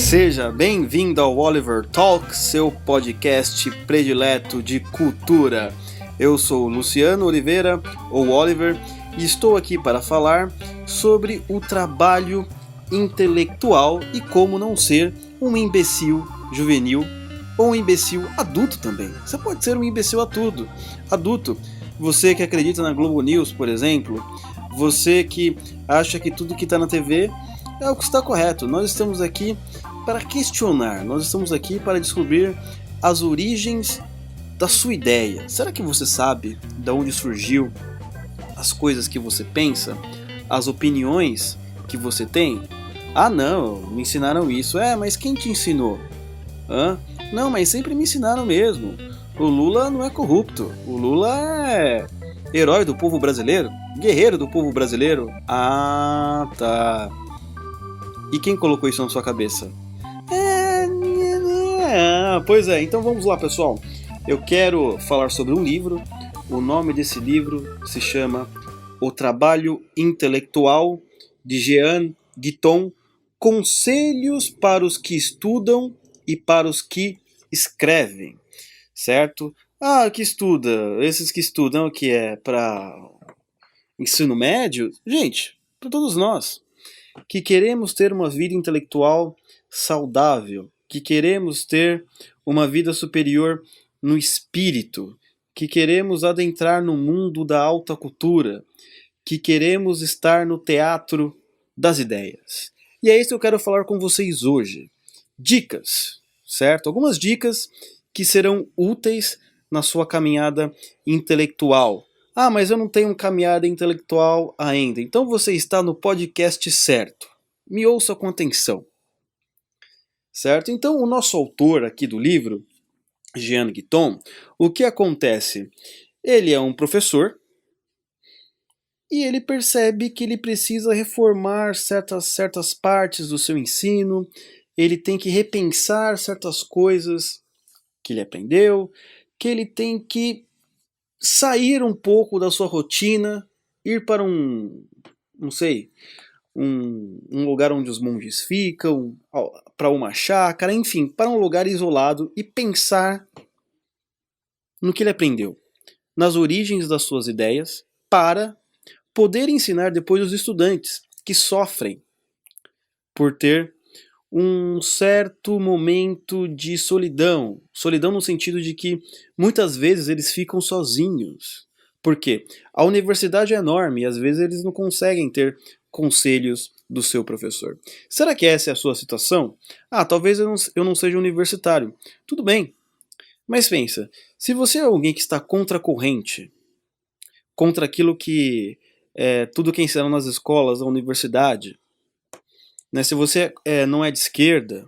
Seja bem-vindo ao Oliver Talk, seu podcast predileto de cultura. Eu sou o Luciano Oliveira, ou Oliver, e estou aqui para falar sobre o trabalho intelectual e como não ser um imbecil juvenil ou um imbecil adulto também. Você pode ser um imbecil adulto. Você que acredita na Globo News, por exemplo, você que acha que tudo que está na TV é o que está correto. Nós estamos aqui para questionar, nós estamos aqui para descobrir as origens da sua ideia. Será que você sabe de onde surgiu as coisas que você pensa? As opiniões que você tem? Ah não, me ensinaram isso. Mas quem te ensinou? Não, mas sempre me ensinaram mesmo. O Lula não é corrupto. O Lula é herói do povo brasileiro, guerreiro do povo brasileiro. Ah, tá. E quem colocou isso na sua cabeça? Pois é, então vamos lá, pessoal. Eu quero falar sobre um livro. O nome desse livro se chama O Trabalho Intelectual, de Jean Guiton, Conselhos para os que estudam e para os que escrevem, certo? Que estuda, esses que estudam, que é para ensino médio, gente, para todos nós que queremos ter uma vida intelectual saudável, que queremos ter uma vida superior no espírito, que queremos adentrar no mundo da alta cultura, que queremos estar no teatro das ideias. E é isso que eu quero falar com vocês hoje. Dicas, certo? Algumas dicas que serão úteis na sua caminhada intelectual. Mas eu não tenho caminhada intelectual ainda. Então você está no podcast certo. Me ouça com atenção. Certo? Então o nosso autor aqui do livro, Jean Guiton, o que acontece? Ele é um professor e ele percebe que ele precisa reformar certas partes do seu ensino, ele tem que repensar certas coisas que ele aprendeu, que ele tem que sair um pouco da sua rotina, ir para um lugar onde os monges ficam, para uma chácara, enfim, para um lugar isolado e pensar no que ele aprendeu, nas origens das suas ideias, para poder ensinar depois os estudantes que sofrem por ter um certo momento de solidão. Solidão no sentido de que muitas vezes eles ficam sozinhos. Por quê? A universidade é enorme e às vezes eles não conseguem ter conselhos do seu professor. Será que essa é a sua situação? Talvez eu não seja universitário. Tudo bem. Mas pensa, se você é alguém que está contra a corrente, contra aquilo que tudo que é ensinado nas escolas, na universidade, né? Se você não é de esquerda,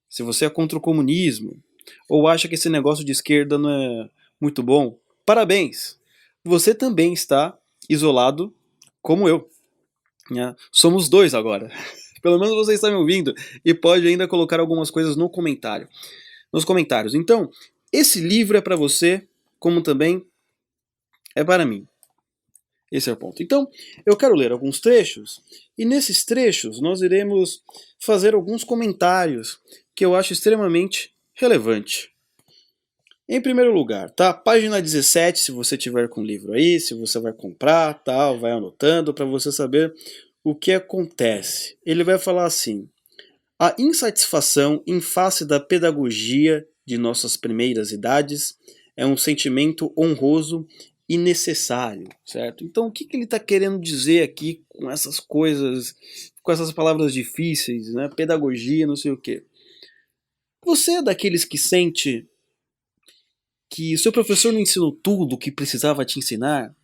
se você é contra o comunismo, ou acha que esse negócio de esquerda não é muito bom, parabéns! Você também está isolado como eu. Né? Somos dois agora. Pelo menos você está me ouvindo e pode ainda colocar algumas coisas nos comentários. Então, esse livro é para você, como também é para mim. Esse é o ponto. Então, eu quero ler alguns trechos, e nesses trechos nós iremos fazer alguns comentários que eu acho extremamente relevante. Em primeiro lugar, tá? Página 17, se você tiver com o livro aí, se você vai comprar, tal, vai anotando para você saber o que acontece. Ele vai falar assim: a insatisfação em face da pedagogia de nossas primeiras idades é um sentimento honroso e necessário, certo? Então o que ele está querendo dizer aqui com essas coisas, com essas palavras difíceis, né? Pedagogia, não sei o quê. Você é daqueles que sente que o seu professor não ensinou tudo o que precisava te ensinar?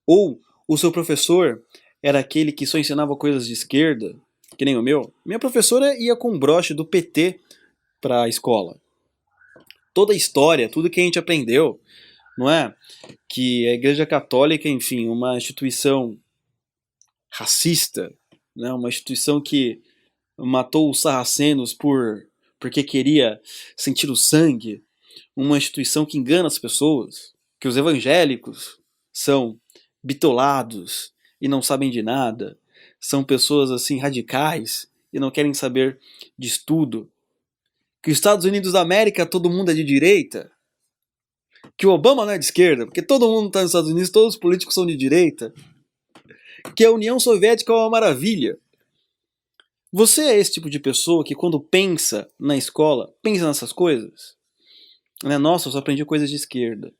Ou o seu professor era aquele que só ensinava coisas de esquerda, que nem o meu? Minha professora ia com um broche do PT para a escola. Toda a história, tudo que a gente aprendeu, não é? Que a Igreja Católica, enfim, uma instituição racista, né? Uma instituição que matou os sarracenos porque queria sentir o sangue, uma instituição que engana as pessoas, que os evangélicos são bitolados e não sabem de nada, são pessoas assim radicais e não querem saber de estudo. Que os Estados Unidos da América todo mundo é de direita. Que o Obama não é de esquerda, porque todo mundo está nos Estados Unidos, todos os políticos são de direita. Que a União Soviética é uma maravilha. Você é esse tipo de pessoa que quando pensa na escola, pensa nessas coisas? Né? Nossa, eu só aprendi coisas de esquerda.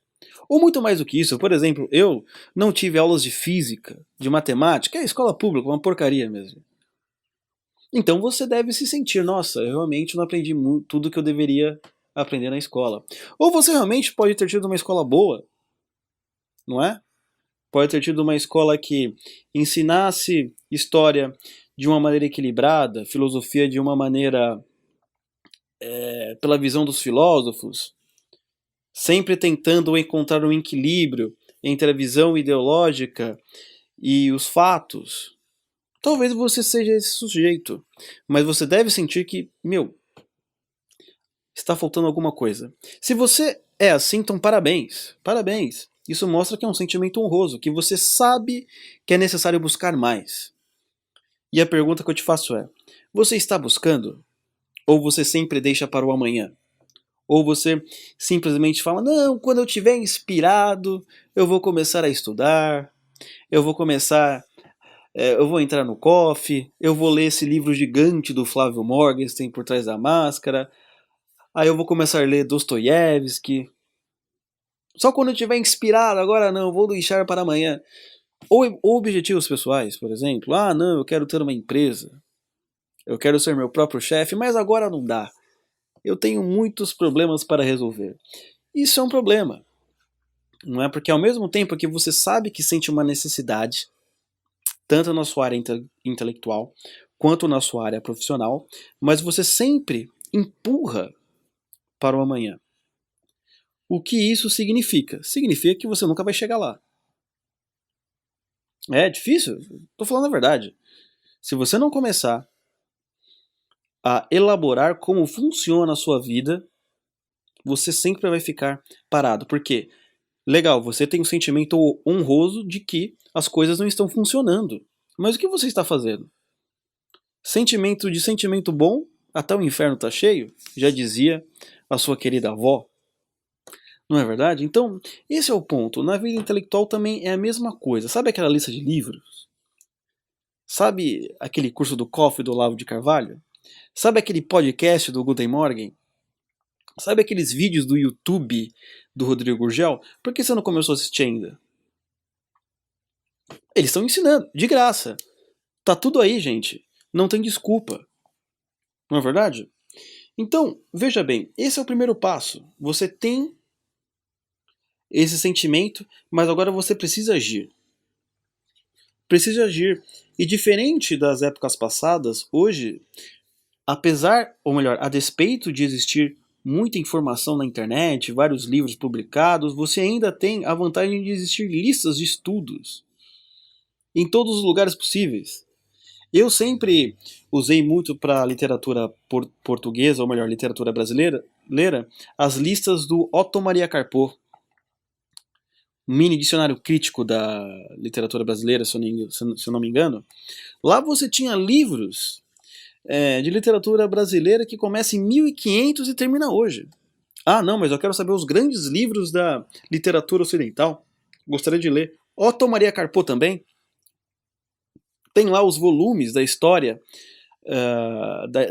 Ou muito mais do que isso, por exemplo, eu não tive aulas de física, de matemática, é escola pública, uma porcaria mesmo. Então você deve se sentir, nossa, eu realmente não aprendi tudo que eu deveria aprender na escola. Ou você realmente pode ter tido uma escola boa, não é? Pode ter tido uma escola que ensinasse história de uma maneira equilibrada, filosofia de uma maneira pela visão dos filósofos, sempre tentando encontrar um equilíbrio entre a visão ideológica e os fatos. Talvez você seja esse sujeito, mas você deve sentir que, está faltando alguma coisa. Se você é assim, então parabéns, parabéns. Isso mostra que é um sentimento honroso, que você sabe que é necessário buscar mais. E a pergunta que eu te faço é: você está buscando? Ou você sempre deixa para o amanhã? Ou você simplesmente fala, não, quando eu estiver inspirado, eu vou começar a estudar, eu vou entrar no coffee, eu vou ler esse livro gigante do Flávio Morgenstern Por Trás da Máscara, aí eu vou começar a ler Dostoiévski. Só quando eu estiver inspirado, agora não, vou deixar para amanhã. Ou objetivos pessoais, por exemplo. Ah, não, eu quero ter uma empresa. Eu quero ser meu próprio chefe, mas agora não dá. Eu tenho muitos problemas para resolver. Isso é um problema. Não é? Porque ao mesmo tempo que você sabe que sente uma necessidade, tanto na sua área intelectual, quanto na sua área profissional, mas você sempre empurra para o amanhã. O que isso significa? Significa que você nunca vai chegar lá. É difícil? Tô falando a verdade. Se você não começar a elaborar como funciona a sua vida, você sempre vai ficar parado. Por quê? Legal, você tem um sentimento honroso de que as coisas não estão funcionando. Mas o que você está fazendo? Sentimento bom, até o inferno tá cheio, já dizia a sua querida avó. Não é verdade? Então, esse é o ponto. Na vida intelectual também é a mesma coisa. Sabe aquela lista de livros? Sabe aquele curso do Coffee do Olavo de Carvalho? Sabe aquele podcast do Guten Morgen? Sabe aqueles vídeos do YouTube do Rodrigo Gurgel? Por que você não começou a assistir ainda? Eles estão ensinando, de graça. Tá tudo aí, gente. Não tem desculpa. Não é verdade? Então, veja bem, esse é o primeiro passo. Você tem esse sentimento, mas agora você precisa agir. Precisa agir. E diferente das épocas passadas, hoje, apesar, ou melhor, a despeito de existir muita informação na internet, vários livros publicados, você ainda tem a vantagem de existir listas de estudos em todos os lugares possíveis. Eu sempre usei muito para a literatura portuguesa, ou melhor, literatura brasileira, as listas do Otto Maria Carpo, mini dicionário crítico da literatura brasileira, se eu não me engano. Lá você tinha livros de literatura brasileira que começa em 1500 e termina hoje. Ah, não, mas eu quero saber os grandes livros da literatura ocidental. Gostaria de ler. Otto Maria Carpo também. Tem lá os volumes da história,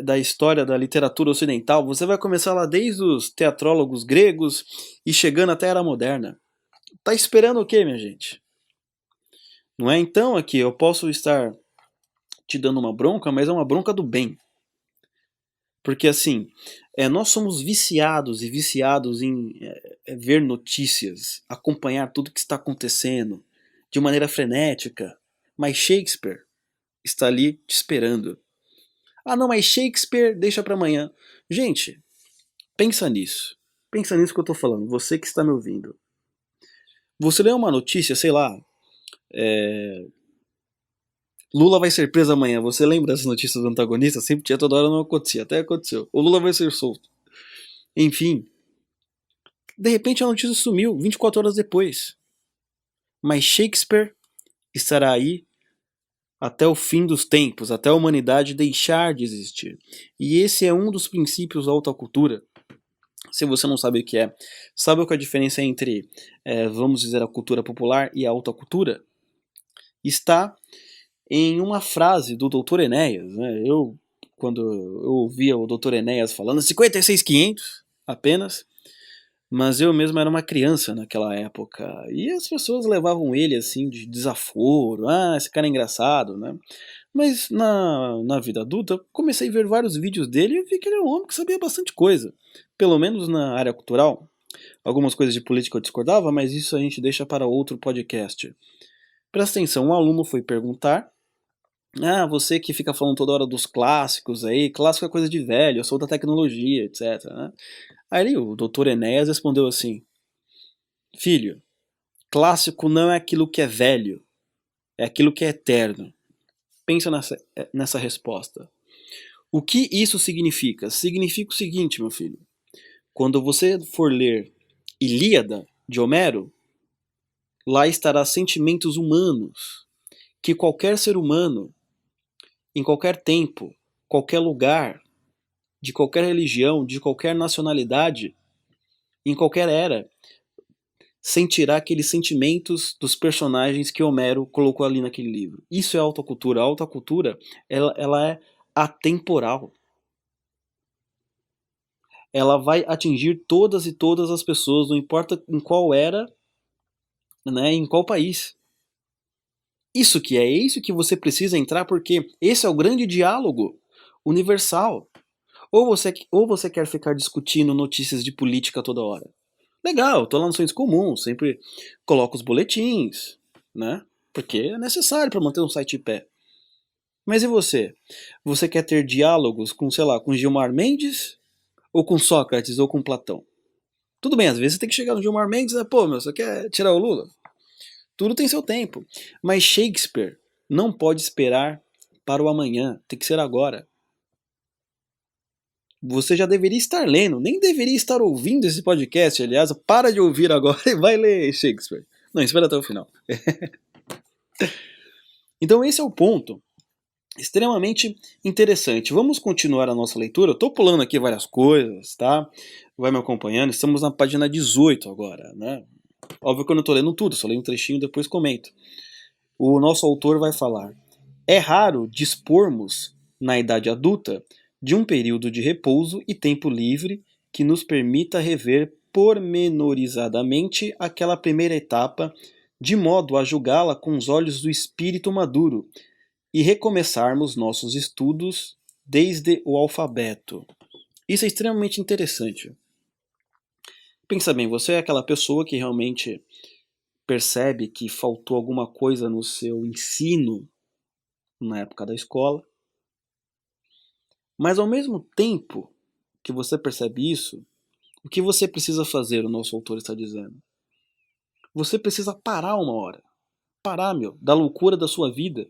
da história da literatura ocidental. Você vai começar lá desde os teatrólogos gregos e chegando até a Era Moderna. Tá esperando o quê, minha gente? Não é? Então aqui, eu posso estar te dando uma bronca, mas é uma bronca do bem. Porque assim, nós somos viciados e viciados em ver notícias, acompanhar tudo que está acontecendo de maneira frenética. Mas Shakespeare está ali te esperando. Ah, não, mas Shakespeare deixa para amanhã. Gente, pensa nisso. Pensa nisso que eu tô falando, você que está me ouvindo. Você lê uma notícia, sei lá, Lula vai ser preso amanhã. Você lembra das notícias do antagonista? Sempre tinha, toda hora não acontecia. Até aconteceu. O Lula vai ser solto. Enfim. De repente a notícia sumiu 24 horas depois. Mas Shakespeare estará aí até o fim dos tempos, até a humanidade deixar de existir. E esse é um dos princípios da autocultura. Se você não sabe o que é, sabe qual é a diferença entre, vamos dizer, a cultura popular e a autocultura? Está em uma frase do Dr. Enéas. Né? Quando eu ouvia o Dr. Enéas falando 56.500 apenas, mas eu mesmo era uma criança naquela época, e as pessoas levavam ele assim de desaforo, esse cara é engraçado, né? Mas na vida adulta, comecei a ver vários vídeos dele e vi que ele era um homem que sabia bastante coisa, pelo menos na área cultural. Algumas coisas de política eu discordava, mas isso a gente deixa para outro podcast. Presta atenção, um aluno foi perguntar, você que fica falando toda hora dos clássicos aí, clássico é coisa de velho, eu sou da tecnologia, etc. Né? Aí o doutor Enéas respondeu assim, filho, clássico não é aquilo que é velho, é aquilo que é eterno. Pensa nessa resposta. O que isso significa? Significa o seguinte, meu filho. Quando você for ler Ilíada, de Homero, lá estará sentimentos humanos que qualquer ser humano, em qualquer tempo, qualquer lugar, de qualquer religião, de qualquer nacionalidade, em qualquer era, sentirá aqueles sentimentos dos personagens que Homero colocou ali naquele livro. Isso é autocultura. A autocultura, ela é atemporal. Ela vai atingir todas e todas as pessoas, não importa em qual era, né, em qual país. Isso que você precisa entrar, porque esse é o grande diálogo universal. Ou você quer ficar discutindo notícias de política toda hora? Legal, tô lá no Senso Comum, sempre coloco os boletins, né? Porque é necessário para manter um site de pé. Mas e você? Você quer ter diálogos com, sei lá, com Gilmar Mendes? Ou com Sócrates, ou com Platão? Tudo bem, às vezes você tem que chegar no Gilmar Mendes e pô, você quer tirar o Lula? Tudo tem seu tempo. Mas Shakespeare não pode esperar para o amanhã, tem que ser agora. Você já deveria estar lendo, nem deveria estar ouvindo esse podcast, aliás, para de ouvir agora e vai ler Shakespeare. Não, espera até o final. Então esse é o ponto extremamente interessante. Vamos continuar a nossa leitura. Eu estou pulando aqui várias coisas, tá? Vai me acompanhando. Estamos na página 18 agora, né? Óbvio que eu não estou lendo tudo, só leio um trechinho e depois comento. O nosso autor vai falar: é raro dispormos, na idade adulta, de um período de repouso e tempo livre que nos permita rever pormenorizadamente aquela primeira etapa, de modo a julgá-la com os olhos do espírito maduro e recomeçarmos nossos estudos desde o alfabeto. Isso é extremamente interessante. Pensa bem, você é aquela pessoa que realmente percebe que faltou alguma coisa no seu ensino na época da escola, mas ao mesmo tempo que você percebe isso, o que você precisa fazer, o nosso autor está dizendo? Você precisa parar uma hora. Parar, da loucura da sua vida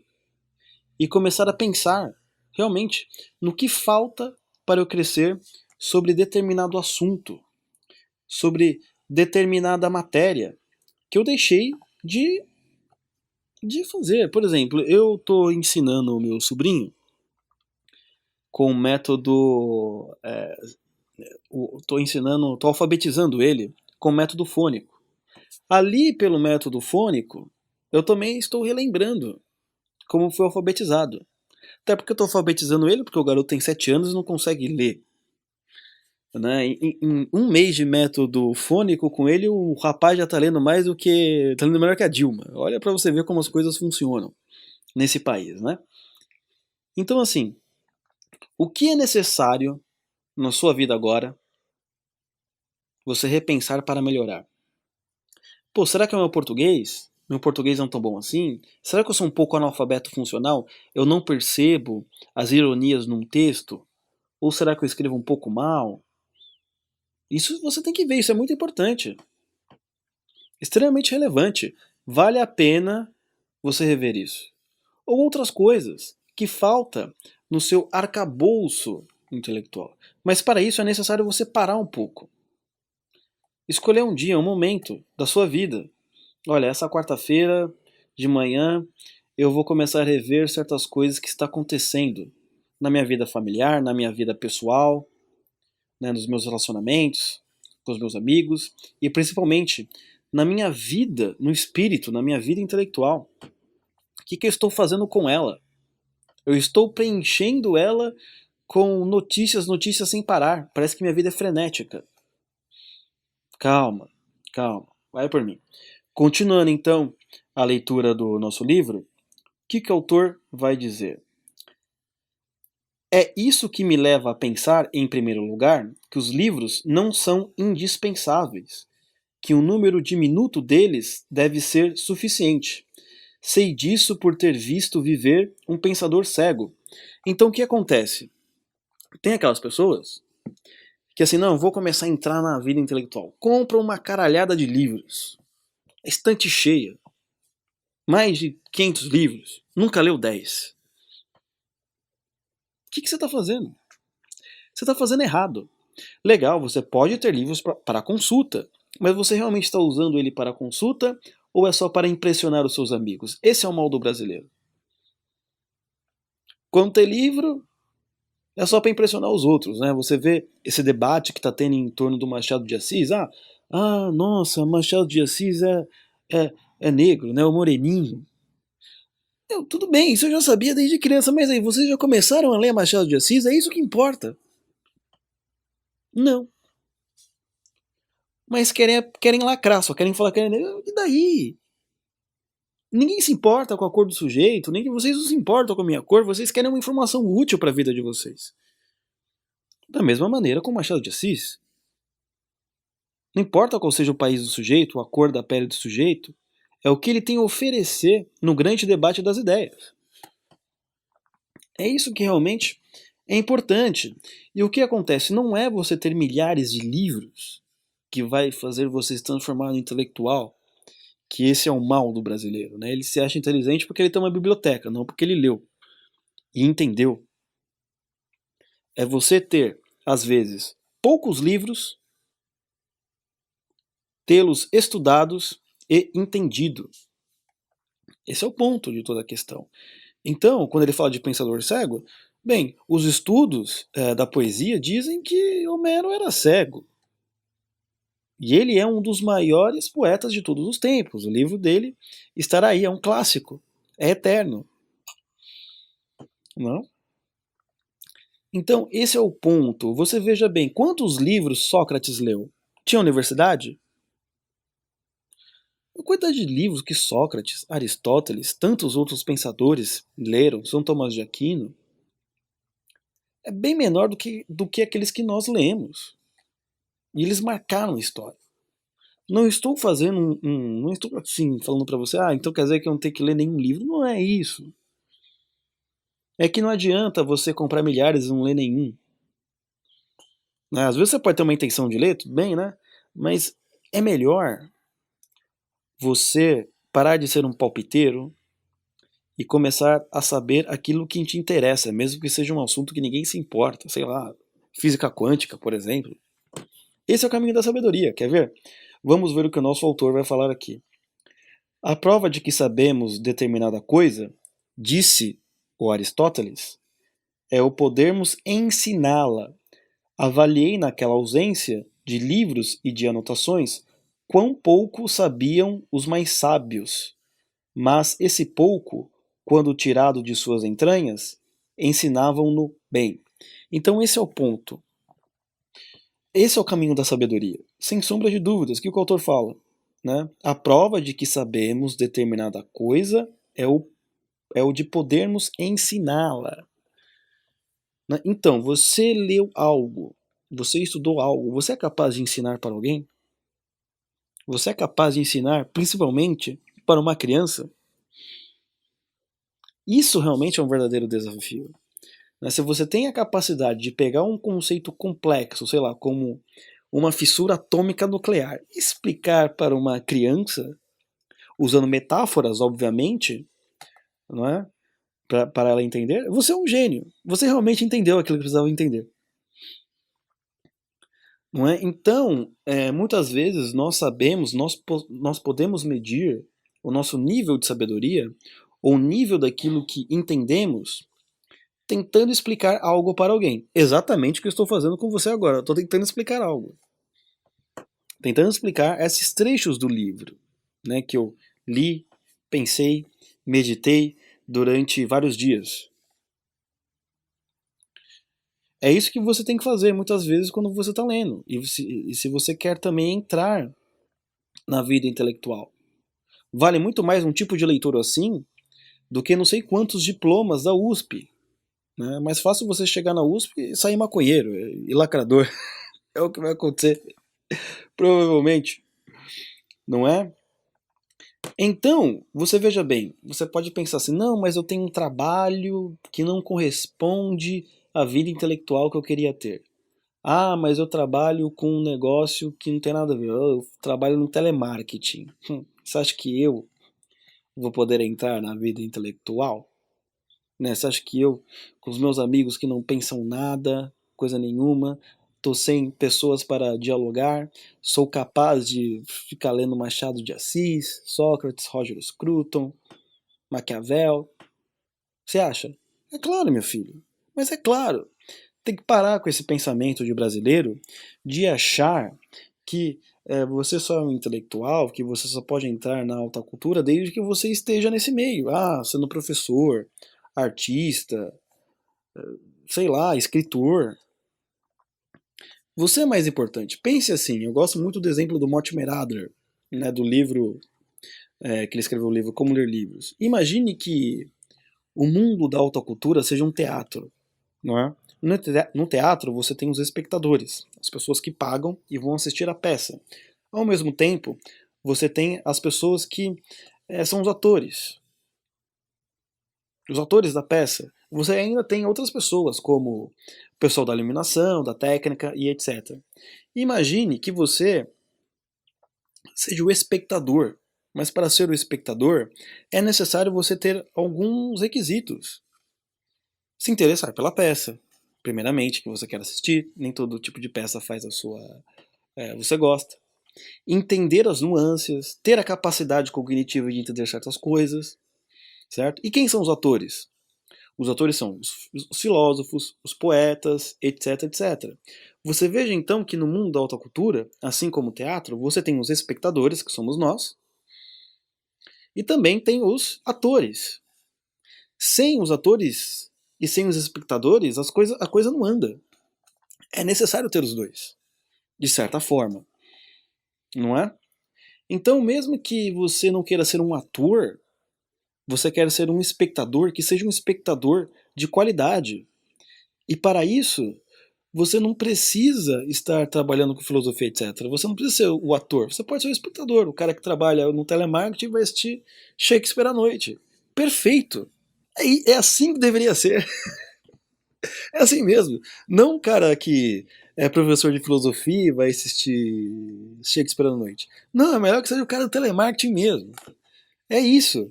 e começar a pensar, realmente, no que falta para eu crescer sobre determinado assunto, sobre determinada matéria que eu deixei de fazer. Por exemplo, eu estou ensinando o meu sobrinho com o método. Estou alfabetizando ele com o método fônico. Ali, pelo método fônico, eu também estou relembrando como foi alfabetizado. Até porque eu estou alfabetizando ele, porque o garoto tem 7 anos e não consegue ler. Né? Em um mês de método fônico com ele, o rapaz já está lendo mais do que. Está lendo melhor que a Dilma. Olha para você ver como as coisas funcionam nesse país, né? Então, assim, o que é necessário na sua vida agora você repensar para melhorar? Pô, será que é o meu português? Meu português não é tão bom assim? Será que eu sou um pouco analfabeto funcional? Eu não percebo as ironias num texto? Ou será que eu escrevo um pouco mal? Isso você tem que ver, isso é muito importante. Extremamente relevante. Vale a pena você rever isso. Ou outras coisas que falta no seu arcabouço intelectual. Mas para isso é necessário você parar um pouco. Escolher um dia, um momento da sua vida. Olha, essa quarta-feira de manhã eu vou começar a rever certas coisas que está acontecendo na minha vida familiar, na minha vida pessoal, né, nos meus relacionamentos, com os meus amigos e principalmente na minha vida, no espírito, na minha vida intelectual. O que eu estou fazendo com ela? Eu estou preenchendo ela com notícias, notícias sem parar. Parece que minha vida é frenética. Calma, calma, vai por mim. Continuando então a leitura do nosso livro, o que o autor vai dizer? É isso que me leva a pensar, em primeiro lugar, que os livros não são indispensáveis, que um número diminuto deles deve ser suficiente. Sei disso por ter visto viver um pensador cego. Então o que acontece? Tem aquelas pessoas que assim, não, vou começar a entrar na vida intelectual. Compra uma caralhada de livros. Estante cheia. Mais de 500 livros. Nunca leu 10. O que você está fazendo? Você está fazendo errado. Legal, você pode ter livros para consulta, mas você realmente está usando ele para consulta ou é só para impressionar os seus amigos? Esse é o mal do brasileiro. Quando tem livro, é só para impressionar os outros, né? Você vê esse debate que está tendo em torno do Machado de Assis. Nossa, Machado de Assis é negro, né? O moreninho. Tudo bem, isso eu já sabia desde criança, mas aí, vocês já começaram a ler Machado de Assis? É isso que importa. Não. Mas querem lacrar, só querem falar que é negro. E daí? Ninguém se importa com a cor do sujeito, nem que vocês não se importam com a minha cor, vocês querem uma informação útil para a vida de vocês. Da mesma maneira com Machado de Assis. Não importa qual seja o país do sujeito, a cor da pele do sujeito, é o que ele tem a oferecer no grande debate das ideias. É isso que realmente é importante. E o que acontece não é você ter milhares de livros que vai fazer você se transformar no intelectual, que esse é o mal do brasileiro, né? Ele se acha inteligente porque ele tem uma biblioteca, não porque ele leu e entendeu. É você ter, às vezes, poucos livros, tê-los estudados e entendido. Esse é o ponto de toda a questão. Então, quando ele fala de pensador cego, bem, os estudos da poesia dizem que Homero era cego. E ele é um dos maiores poetas de todos os tempos. O livro dele estará aí, é um clássico, é eterno. Não? Então, esse é o ponto. Você veja bem, quantos livros Sócrates leu? Tinha universidade? A quantidade de livros que Sócrates, Aristóteles, tantos outros pensadores leram, São Tomás de Aquino, é bem menor do que aqueles que nós lemos. E eles marcaram a história. Não estou fazendo não estou assim falando para você, então quer dizer que eu não tenho que ler nenhum livro. Não é isso. É que não adianta você comprar milhares e não ler nenhum. Né? Às vezes você pode ter uma intenção de ler, tudo bem, né? Mas é melhor você parar de ser um palpiteiro e começar a saber aquilo que te interessa, mesmo que seja um assunto que ninguém se importa, sei lá, física quântica, por exemplo. Esse é o caminho da sabedoria, quer ver? Vamos ver o que o nosso autor vai falar aqui. A prova de que sabemos determinada coisa, disse o Aristóteles, é o podermos ensiná-la. Avaliei naquela ausência de livros e de anotações quão pouco sabiam os mais sábios, mas esse pouco, quando tirado de suas entranhas, ensinavam-no bem. Então esse é o ponto. Esse é o caminho da sabedoria, sem sombra de dúvidas, que o autor fala. Né? A prova de que sabemos determinada coisa é o de podermos ensiná-la. Né? Então, você leu algo, você estudou algo, você é capaz de ensinar para alguém? Você é capaz de ensinar, principalmente, para uma criança? Isso realmente é um verdadeiro desafio. Né? Se você tem a capacidade de pegar um conceito complexo, sei lá, como uma fissura atômica nuclear, e explicar para uma criança, usando metáforas, obviamente, não é? Para ela entender, você é um gênio. Você realmente entendeu aquilo que precisava entender. Não é? Então, muitas vezes nós sabemos, nós podemos medir o nosso nível de sabedoria ou nível daquilo que entendemos, tentando explicar algo para alguém. Exatamente o que eu estou fazendo com você agora. Eu estou tentando explicar algo. Tentando explicar esses trechos do livro, né, que eu li, pensei, meditei durante vários dias. É isso que você tem que fazer muitas vezes quando você está lendo. E se você quer também entrar na vida intelectual. Vale muito mais um tipo de leitura assim do que não sei quantos diplomas da USP. Né? É mais fácil você chegar na USP e sair maconheiro e lacrador. É o que vai acontecer, provavelmente. Não é? Então, você veja bem, você pode pensar assim, não, mas eu tenho um trabalho que não corresponde à vida intelectual que eu queria ter. Ah, mas eu trabalho com um negócio que não tem nada a ver, eu trabalho no telemarketing. Você acha que eu vou poder entrar na vida intelectual? Né? Você acha que eu, com os meus amigos que não pensam nada, coisa nenhuma, tô sem pessoas para dialogar, sou capaz de ficar lendo Machado de Assis, Sócrates, Roger Scruton, Maquiavel? Você acha? É claro, meu filho. Mas é claro, tem que parar com esse pensamento de brasileiro de achar que você só é um intelectual, que você só pode entrar na alta cultura desde que você esteja nesse meio. Ah, sendo professor, artista, sei lá, escritor. Você é mais importante. Pense assim, eu gosto muito do exemplo do Mortimer Adler, né, do livro, que ele escreveu o livro Como Ler Livros. Imagine que o mundo da alta cultura seja um teatro, não é? No teatro você tem os espectadores, as pessoas que pagam e vão assistir a peça. Ao mesmo tempo, você tem as pessoas que são os atores da peça. Você ainda tem outras pessoas, como o pessoal da iluminação, da técnica e etc. Imagine que você seja o espectador, mas para ser o espectador é necessário você ter alguns requisitos. Se interessar pela peça, primeiramente, que você quer assistir, nem todo tipo de peça faz a sua. Você gosta. Entender as nuances, ter a capacidade cognitiva de entender certas coisas, certo? E quem são os atores? Os atores são os filósofos, os poetas, etc, etc. Você veja então que no mundo da alta cultura, assim como o teatro, você tem os espectadores, que somos nós, e também tem os atores. Sem os atores e sem os espectadores, a coisa não anda. É necessário ter os dois, de certa forma, não é? Então, mesmo que você não queira ser um ator, você quer ser um espectador que seja um espectador de qualidade. E para isso, você não precisa estar trabalhando com filosofia, etc. Você não precisa ser o ator. Você pode ser o espectador, o cara que trabalha no telemarketing e vai assistir Shakespeare à noite. Perfeito. É assim que deveria ser. É assim mesmo. Não um cara que é professor de filosofia e vai assistir Shakespeare à noite. Não, é melhor que seja o cara do telemarketing mesmo. É isso.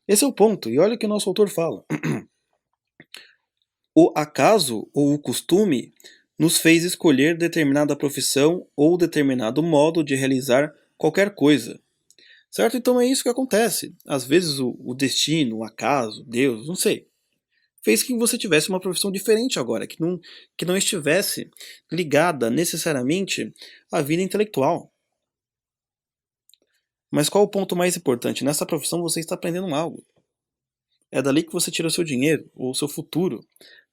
Esse é o ponto. E olha o que o nosso autor fala. O acaso ou o costume nos fez escolher determinada profissão ou determinado modo de realizar qualquer coisa. Certo? Então é isso que acontece. Às vezes o destino, o acaso, Deus, não sei, fez que você tivesse uma profissão diferente agora, que não estivesse ligada necessariamente à vida intelectual. Mas qual o ponto mais importante? Nessa profissão você está aprendendo algo. É dali que você tira o seu dinheiro, ou o seu futuro,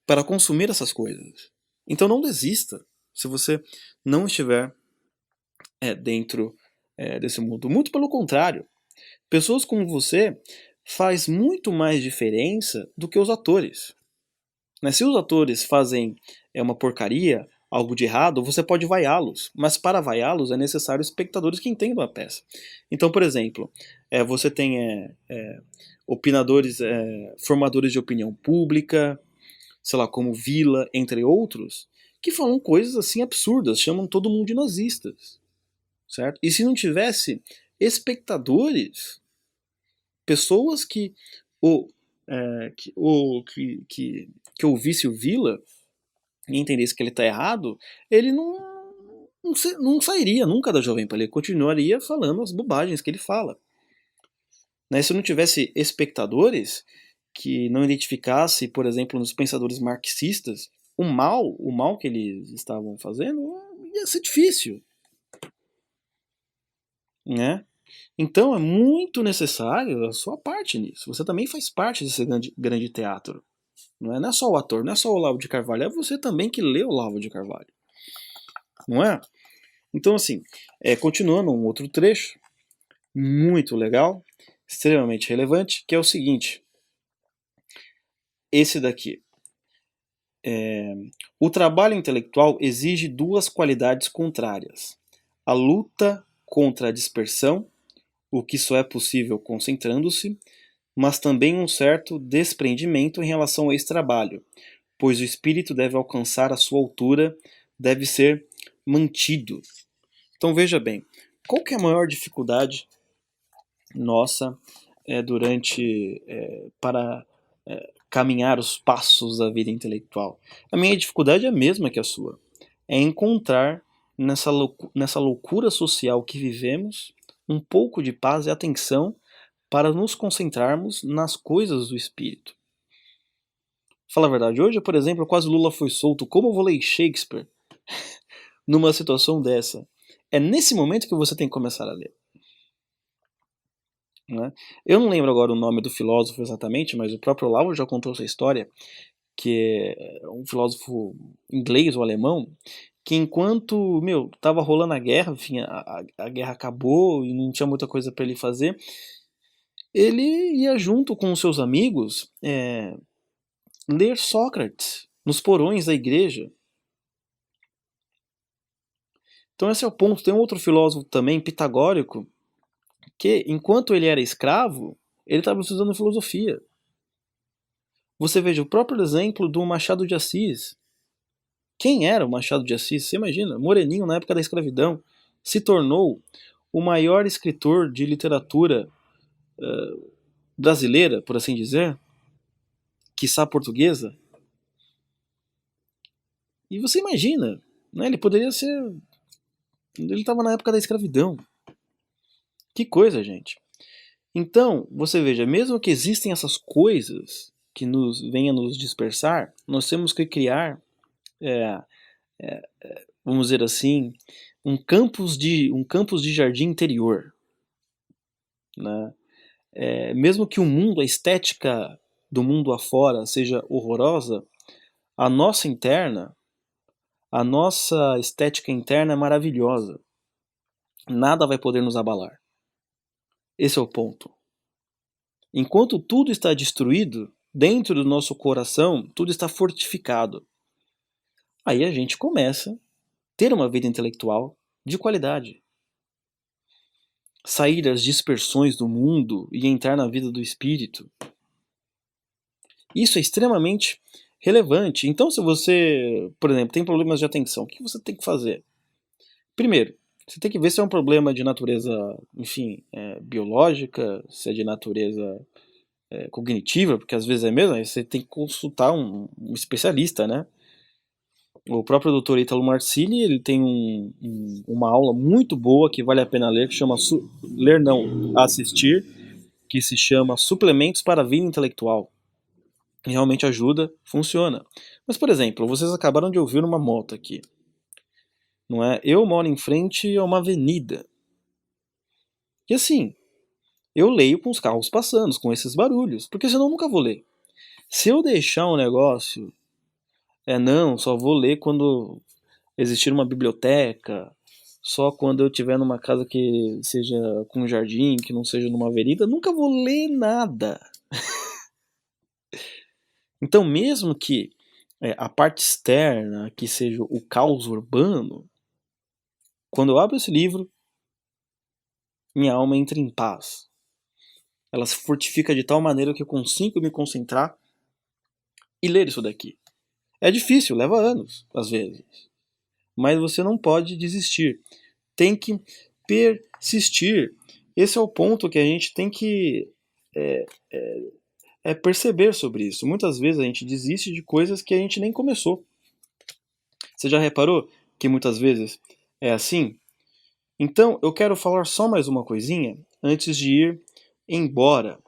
para consumir essas coisas. Então não desista se você não estiver dentro desse mundo. Muito pelo contrário. Pessoas como você faz muito mais diferença do que os atores. Né? Se os atores fazem uma porcaria, algo de errado, você pode vaiá-los. Mas para vaiá-los é necessário espectadores que entendam a peça. Então, por exemplo, você tem opinadores, formadores de opinião pública, sei lá, como Vila, entre outros, que falam coisas assim absurdas, chamam todo mundo de nazistas, certo? E se não tivesse espectadores, pessoas que o que ouvisse o Vila e entendesse que ele está errado, ele não sairia nunca da Jovem Pan, ele continuaria falando as bobagens que ele fala. Né? Se não tivesse espectadores que não identificasse, por exemplo, nos pensadores marxistas, o mal que eles estavam fazendo, ia ser difícil, né? Então é muito necessário a sua parte nisso. Você também faz parte desse grande teatro. Não é só o ator, não é só o Olavo de Carvalho, é você também que lê o Olavo de Carvalho. Não é? Então, assim, continuando um outro trecho, muito legal, extremamente relevante, que é o seguinte. Esse daqui. O trabalho intelectual exige duas qualidades contrárias. A luta contra a dispersão, o que só é possível concentrando-se, mas também um certo desprendimento em relação a esse trabalho, pois o espírito deve alcançar a sua altura, deve ser mantido. Então veja bem, qual que é a maior dificuldade nossa para caminhar os passos da vida intelectual? A minha dificuldade é a mesma que a sua. É encontrar nessa loucura social que vivemos um pouco de paz e atenção para nos concentrarmos nas coisas do espírito. Fala a verdade, hoje, por exemplo, quase Lula foi solto. Como eu vou ler Shakespeare numa situação dessa? É nesse momento que você tem que começar a ler. Né? Eu não lembro agora o nome do filósofo exatamente, mas o próprio Olavo já contou essa história, que é um filósofo inglês ou alemão, que enquanto, tava rolando a guerra, enfim, a guerra acabou e não tinha muita coisa para ele fazer, ele ia junto com os seus amigos ler Sócrates nos porões da igreja. Então esse é o ponto. Tem um outro filósofo também, pitagórico, que enquanto ele era escravo, ele estava estudando filosofia. Você veja o próprio exemplo do Machado de Assis. Quem era o Machado de Assis? Você imagina, moreninho na época da escravidão, se tornou o maior escritor de literatura brasileira, por assim dizer, quiçá portuguesa. E você imagina, né, ele poderia ser... Ele estava na época da escravidão. Que coisa, gente. Então, você veja, mesmo que existem essas coisas que nos venham nos dispersar, nós temos que criar, vamos dizer assim, um campus de jardim interior. Né? Mesmo que o mundo, a estética do mundo afora seja horrorosa, a nossa estética interna é maravilhosa. Nada vai poder nos abalar. Esse é o ponto. Enquanto tudo está destruído, dentro do nosso coração, tudo está fortificado. Aí a gente começa a ter uma vida intelectual de qualidade. Sair das dispersões do mundo e entrar na vida do espírito. Isso é extremamente relevante. Então, se você, por exemplo, tem problemas de atenção, o que você tem que fazer? Primeiro, você tem que ver se é um problema de natureza, enfim, biológica, se é de natureza cognitiva, porque às vezes é mesmo, aí você tem que consultar um especialista, né? O próprio Dr. Ítalo Marcilli, ele tem uma aula muito boa que vale a pena ler, que chama ler não, assistir, que se chama Suplementos para a Vida Intelectual. Realmente ajuda, funciona. Mas, por exemplo, vocês acabaram de ouvir uma moto aqui. Não é? Eu moro em frente a uma avenida. E assim, eu leio com os carros passando, com esses barulhos, porque senão eu nunca vou ler. Se eu deixar um negócio, não, só vou ler quando existir uma biblioteca, só quando eu estiver numa casa que seja com um jardim, que não seja numa avenida, nunca vou ler nada. Então, mesmo que a parte externa, que seja o caos urbano, quando eu abro esse livro, minha alma entra em paz. Ela se fortifica de tal maneira que eu consigo me concentrar e ler isso daqui. É difícil, leva anos, às vezes. Mas você não pode desistir. Tem que persistir. Esse é o ponto que a gente tem que perceber sobre isso. Muitas vezes a gente desiste de coisas que a gente nem começou. Você já reparou que muitas vezes é assim? Então, eu quero falar só mais uma coisinha antes de ir embora,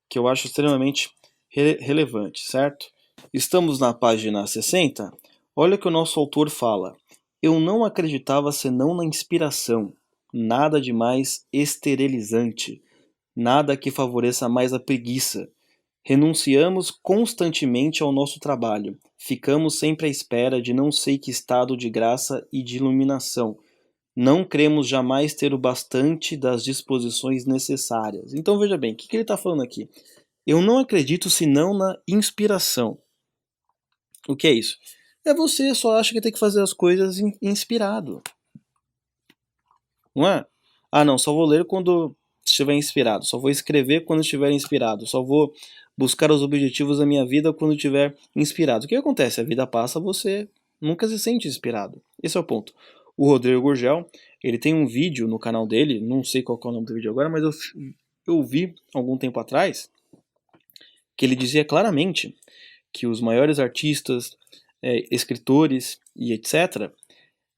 que eu acho extremamente relevante, certo? Estamos na página 60. Olha o que o nosso autor fala. Eu não acreditava senão na inspiração, nada de mais esterilizante, nada que favoreça mais a preguiça. Renunciamos constantemente ao nosso trabalho. Ficamos sempre à espera de não sei que estado de graça e de iluminação. Não cremos jamais ter o bastante das disposições necessárias. Então veja bem, o que ele está falando aqui? Eu não acredito senão na inspiração. O que é isso? É você só acha que tem que fazer as coisas inspirado. Não é? Ah, não, só vou ler quando estiver inspirado. Só vou escrever quando estiver inspirado. Só vou buscar os objetivos da minha vida quando estiver inspirado. O que acontece? A vida passa, você nunca se sente inspirado. Esse é o ponto. O Rodrigo Gurgel, ele tem um vídeo no canal dele, não sei qual é o nome do vídeo agora, mas eu vi algum tempo atrás, que ele dizia claramente que os maiores artistas, escritores e etc.,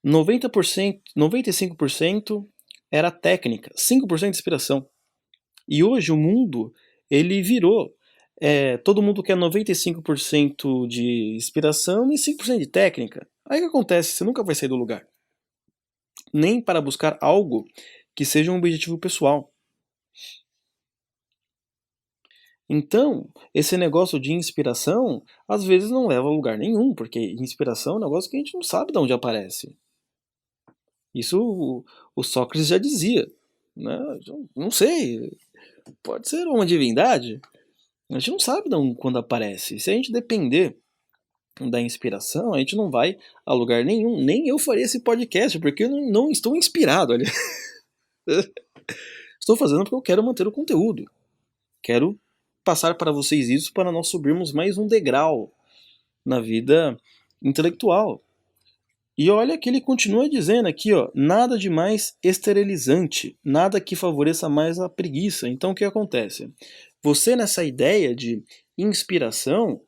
90%, 95% era técnica, 5% inspiração. E hoje o mundo, ele virou. Todo mundo quer 95% de inspiração e 5% de técnica. Aí o que acontece? Você nunca vai sair do lugar. Nem para buscar algo que seja um objetivo pessoal. Então, esse negócio de inspiração, às vezes não leva a lugar nenhum, porque inspiração é um negócio que a gente não sabe de onde aparece. Isso o Sócrates já dizia. Né? Não sei, pode ser uma divindade. A gente não sabe de onde, quando aparece. Se a gente depender da inspiração, a gente não vai a lugar nenhum. Nem eu faria esse podcast, porque eu não estou inspirado. Olha. Estou fazendo porque eu quero manter o conteúdo. Quero passar para vocês isso para nós subirmos mais um degrau na vida intelectual. E olha que ele continua dizendo aqui, ó, nada de mais esterilizante, nada que favoreça mais a preguiça. Então o que acontece? Você nessa ideia de inspiração,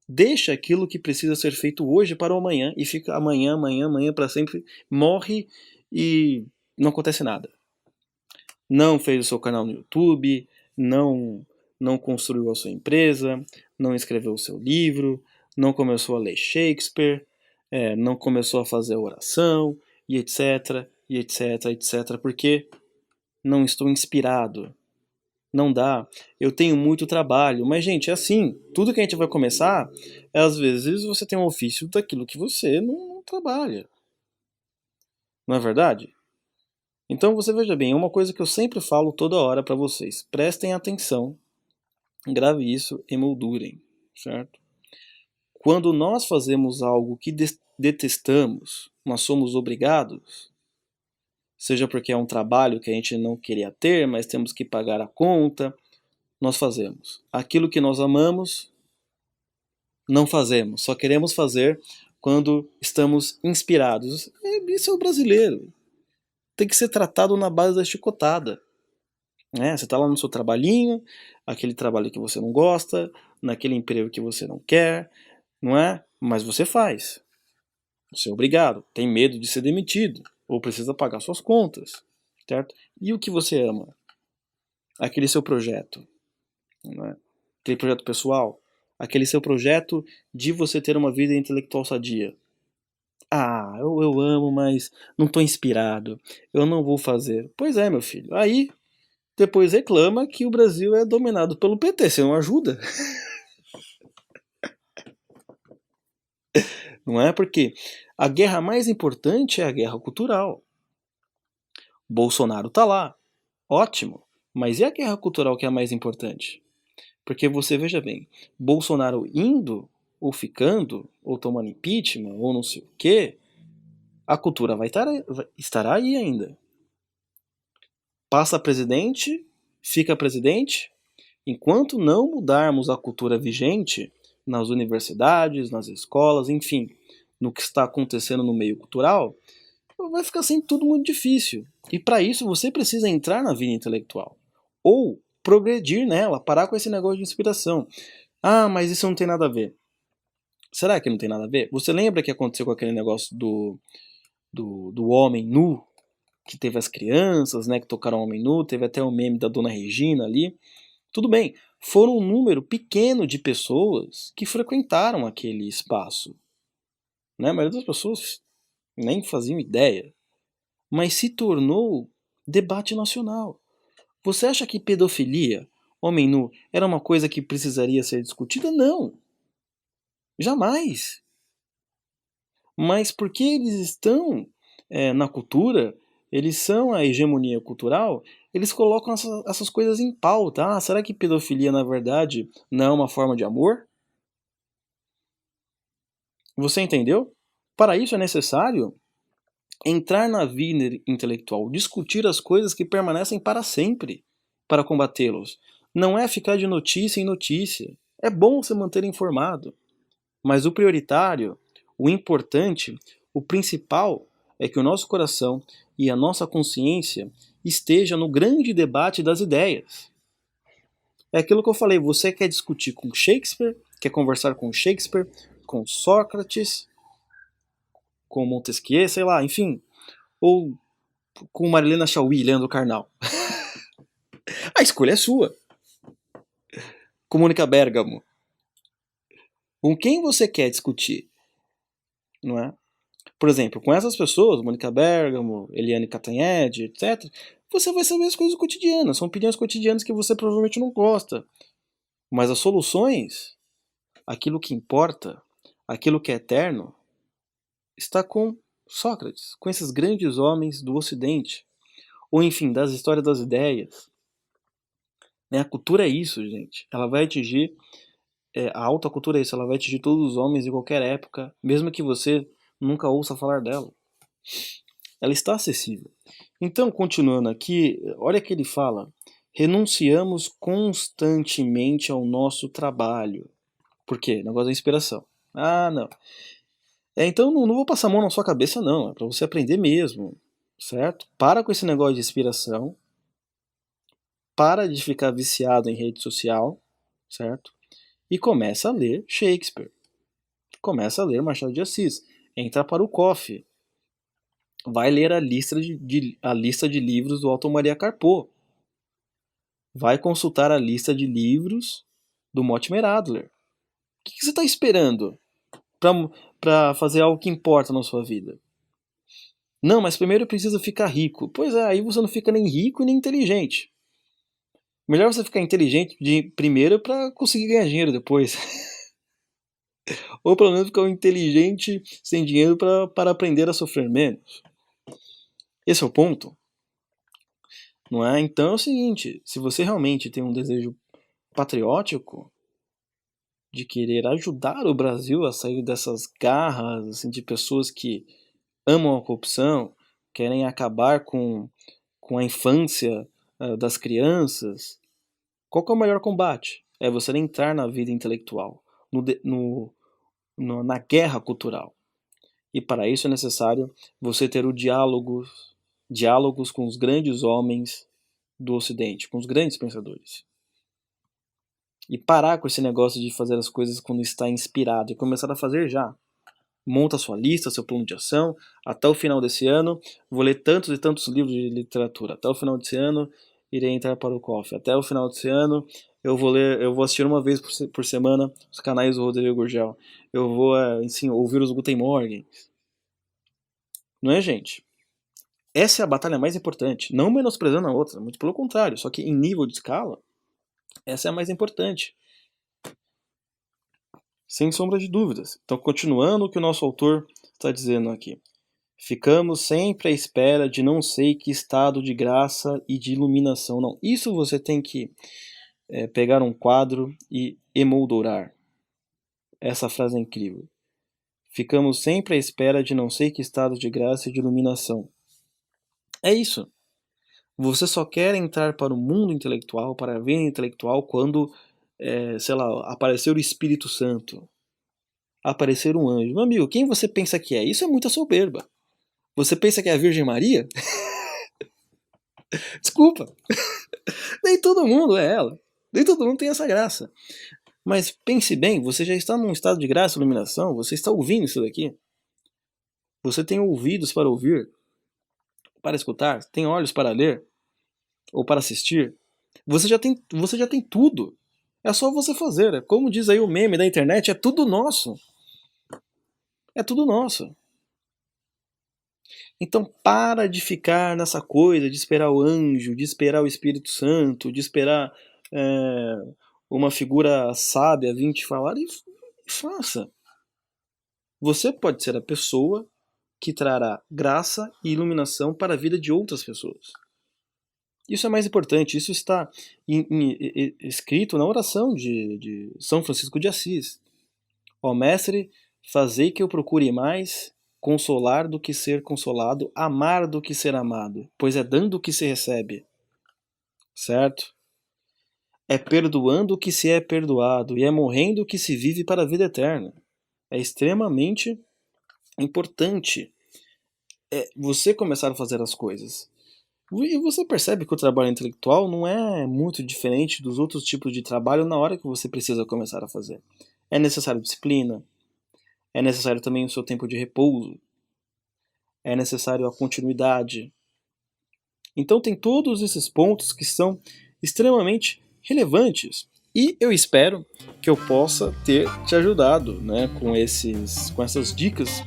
deixa aquilo que precisa ser feito hoje para o amanhã e fica amanhã, amanhã, amanhã para sempre, morre e não acontece nada. Não fez o seu canal no YouTube, não construiu a sua empresa, não escreveu o seu livro, não começou a ler Shakespeare, não começou a fazer oração, e etc, e etc, etc, porque não estou inspirado. Não dá. Eu tenho muito trabalho. Mas, gente, é assim. Tudo que a gente vai começar, às vezes você tem um ofício daquilo que você não trabalha. Não é verdade? Então você veja bem, é uma coisa que eu sempre falo toda hora para vocês. Prestem atenção, grave isso, emoldurem, certo? Quando nós fazemos algo que detestamos, nós somos obrigados, seja porque é um trabalho que a gente não queria ter, mas temos que pagar a conta, nós fazemos. Aquilo que nós amamos, não fazemos. Só queremos fazer quando estamos inspirados. Isso é o brasileiro. Tem que ser tratado na base da chicotada. Você está lá no seu trabalhinho, aquele trabalho que você não gosta, naquele emprego que você não quer, não é? Mas você faz. Você é obrigado. Tem medo de ser demitido ou precisa pagar suas contas, certo? E o que você ama? Aquele seu projeto, não é? Aquele projeto pessoal, aquele seu projeto de você ter uma vida intelectual sadia. Ah, eu amo, mas não estou inspirado. Eu não vou fazer. Pois é, meu filho. Aí depois reclama que o Brasil é dominado pelo PT. Você não ajuda. Não é? Porque a guerra mais importante é a guerra cultural. Bolsonaro tá lá. Ótimo. Mas e a guerra cultural que é a mais importante? Porque você veja bem, Bolsonaro indo, ou ficando, ou tomando impeachment, ou não sei o quê, a cultura estará aí ainda. Passa presidente, fica presidente. Enquanto não mudarmos a cultura vigente nas universidades, nas escolas, enfim, no que está acontecendo no meio cultural, vai ficar sempre tudo muito difícil. E para isso você precisa entrar na vida intelectual. Ou progredir nela, parar com esse negócio de inspiração. Ah, mas isso não tem nada a ver. Será que não tem nada a ver? Você lembra que aconteceu com aquele negócio do homem nu? Que teve as crianças, né, que tocaram homem nu, teve até o meme da Dona Regina ali. Tudo bem, foram um número pequeno de pessoas que frequentaram aquele espaço, né? A maioria das pessoas nem faziam ideia, mas se tornou debate nacional. Você acha que pedofilia, homem nu, era uma coisa que precisaria ser discutida? Não, jamais. Mas porque eles estão na cultura, eles são a hegemonia cultural, eles colocam essas coisas em pauta. Ah, será que pedofilia, na verdade, não é uma forma de amor? Você entendeu? Para isso é necessário entrar na vida intelectual, discutir as coisas que permanecem para sempre para combatê-los. Não é ficar de notícia em notícia. É bom se manter informado, mas o prioritário, o importante, o principal é que o nosso coração e a nossa consciência esteja no grande debate das ideias. É aquilo que eu falei, você quer discutir com Shakespeare, quer conversar com Shakespeare, com Sócrates, com Montesquieu, sei lá, enfim, ou com Marilena Chauí, Leandro Carnal. A escolha é sua. Com Mônica Bergamo. Com quem você quer discutir? Não é? Por exemplo, com essas pessoas, Mônica Bergamo, Eliane Cantanhede, etc., você vai saber as coisas cotidianas. São opiniões cotidianas que você provavelmente não gosta. Mas as soluções, aquilo que importa, aquilo que é eterno, está com Sócrates, com esses grandes homens do Ocidente. Ou enfim, das histórias das ideias. A cultura é isso, gente. Ela vai atingir, a alta cultura é isso, ela vai atingir todos os homens de qualquer época, mesmo que você nunca ouça falar dela. Ela está acessível. Então, continuando aqui, olha que ele fala: renunciamos constantemente ao nosso trabalho. Por quê? Negócio da inspiração. Ah, não. Então não vou passar a mão na sua cabeça, não. É para você aprender mesmo, certo? Para com esse negócio de inspiração. Para de ficar viciado em rede social, certo? E começa a ler Shakespeare. Começa a ler Machado de Assis. Entra para o coffee. Vai ler a lista de livros do Alto Maria Carpo. Vai consultar a lista de livros do Mortimer Adler. O que você está esperando para fazer algo que importa na sua vida? Não, mas primeiro eu preciso ficar rico. Pois é, aí você não fica nem rico e nem inteligente. Melhor você ficar inteligente primeiro para conseguir ganhar dinheiro depois. Ou pelo menos ficar inteligente sem dinheiro para aprender a sofrer menos. Esse é o ponto. Não é? Então é o seguinte, se você realmente tem um desejo patriótico de querer ajudar o Brasil a sair dessas garras assim, de pessoas que amam a corrupção, querem acabar com a infância das crianças, qual que é o melhor combate? É você entrar na vida intelectual, na guerra cultural. E para isso é necessário você ter diálogos com os grandes homens do Ocidente, com os grandes pensadores. E parar com esse negócio de fazer as coisas quando está inspirado e começar a fazer já. Monta sua lista, seu plano de ação. Até o final desse ano, vou ler tantos e tantos livros de literatura. Até o final desse ano, irei entrar para o coffee. Até o final desse ano, eu vou assistir uma vez por semana os canais do Rodrigo Gurgel. Eu vou, ouvir os Guten Morgen. Não é, gente? Essa é a batalha mais importante. Não menosprezando a outra, muito pelo contrário. Só que em nível de escala, essa é a mais importante. Sem sombra de dúvidas. Então, continuando o que o nosso autor está dizendo aqui. Ficamos sempre à espera de não sei que estado de graça e de iluminação. Não, isso você tem que pegar um quadro e emoldurar. Essa frase é incrível. Ficamos sempre à espera de não sei que estado de graça e de iluminação. É isso. Você só quer entrar para o mundo intelectual, para a vida intelectual, quando, aparecer o Espírito Santo. Aparecer um anjo. Meu amigo, quem você pensa que é? Isso é muita soberba. Você pensa que é a Virgem Maria? Desculpa. Nem todo mundo é ela. Nem todo mundo tem essa graça. Mas pense bem, você já está num estado de graça e iluminação, você está ouvindo isso daqui. Você tem ouvidos para ouvir, para escutar, tem olhos para ler ou para assistir. Você já tem tudo. É só você fazer. Como diz aí o meme da internet, é tudo nosso. É tudo nosso. Então para de ficar nessa coisa de esperar o anjo, de esperar o Espírito Santo, de esperar uma figura sábia vir te falar e faça. Você pode ser a pessoa que trará graça e iluminação para a vida de outras pessoas. Isso é mais importante, isso está escrito na oração de São Francisco de Assis. Ó Mestre, fazei que eu procure mais consolar do que ser consolado, amar do que ser amado, pois é dando que se recebe. Certo? É perdoando que se é perdoado, e é morrendo que se vive para a vida eterna. É extremamente importante você começar a fazer as coisas. E você percebe que o trabalho intelectual não é muito diferente dos outros tipos de trabalho na hora que você precisa começar a fazer. É necessário disciplina, é necessário também o seu tempo de repouso, é necessário a continuidade. Então tem todos esses pontos que são extremamente relevantes. E eu espero que eu possa ter te ajudado, né, com essas dicas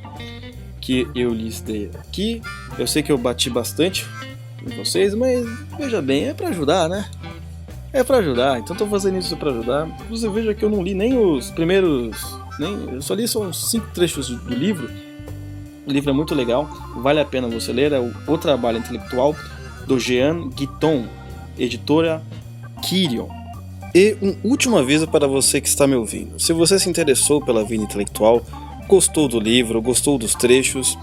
que eu lhes dei aqui. Eu sei que eu bati bastante em vocês, mas veja bem, é pra ajudar, né? É pra ajudar, então tô fazendo isso pra ajudar. Você veja que eu não li nem os primeiros... eu só li só uns 5 trechos do livro. O livro é muito legal, vale a pena você ler. É o Trabalho Intelectual, do Jean Guiton, editora Quirion. E um último aviso para você que está me ouvindo. Se você se interessou pela vida intelectual, gostou do livro, gostou dos trechos,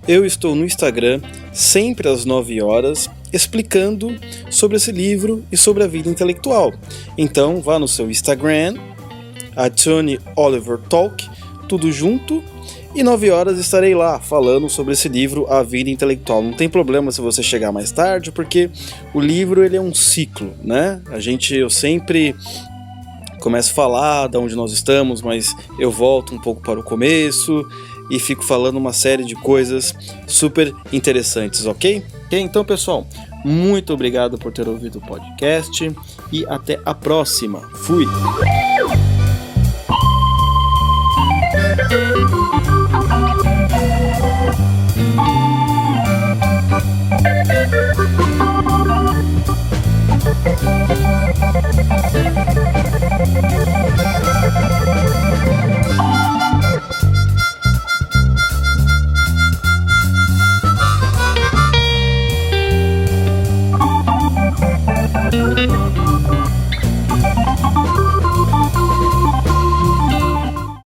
eu estou no Instagram, sempre às 9 horas, explicando sobre esse livro e sobre a vida intelectual. Então vá no seu Instagram, a Tony Oliver Talk, tudo junto, e 9 horas estarei lá falando sobre esse livro, A Vida Intelectual. Não tem problema se você chegar mais tarde, porque o livro ele é um ciclo, né? Eu sempre começo a falar de onde nós estamos, mas eu volto um pouco para o começo e fico falando uma série de coisas super interessantes, ok? Então, pessoal, muito obrigado por ter ouvido o podcast e até a próxima. Fui!